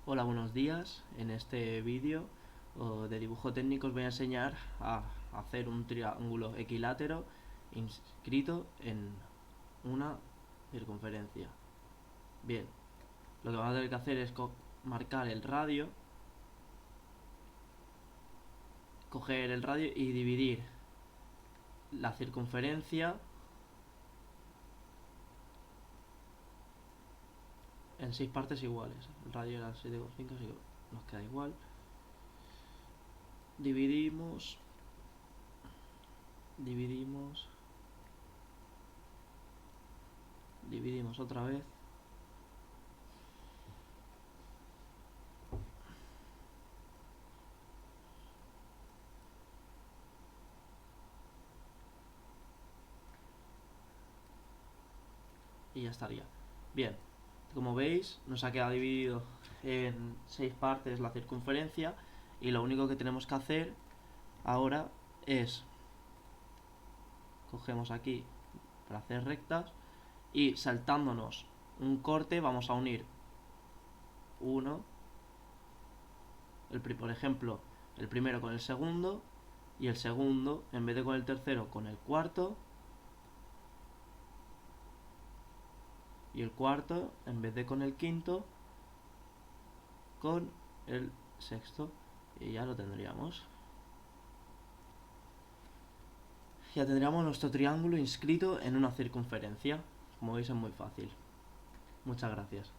Hola, buenos días. En este vídeo de dibujo técnico os voy a enseñar a hacer un triángulo equilátero inscrito en una circunferencia. Bien, lo que vamos a tener que hacer es marcar el radio, coger el radio y dividir la circunferencia en 6 partes iguales. El radio era 7,5, así que nos queda igual. Dividimos otra vez. Y ya estaría. Bien, como veis, nos ha quedado dividido en 6 partes la circunferencia, y lo único que tenemos que hacer ahora es cogemos aquí para hacer rectas y saltándonos un corte vamos a unir uno, por ejemplo, el primero con el segundo, y el segundo, en vez de con el tercero, con el cuarto, y el cuarto, en vez de con el quinto, con el sexto. Y ya lo tendríamos. Ya tendríamos nuestro triángulo inscrito en una circunferencia. Como veis, es muy fácil. Muchas gracias.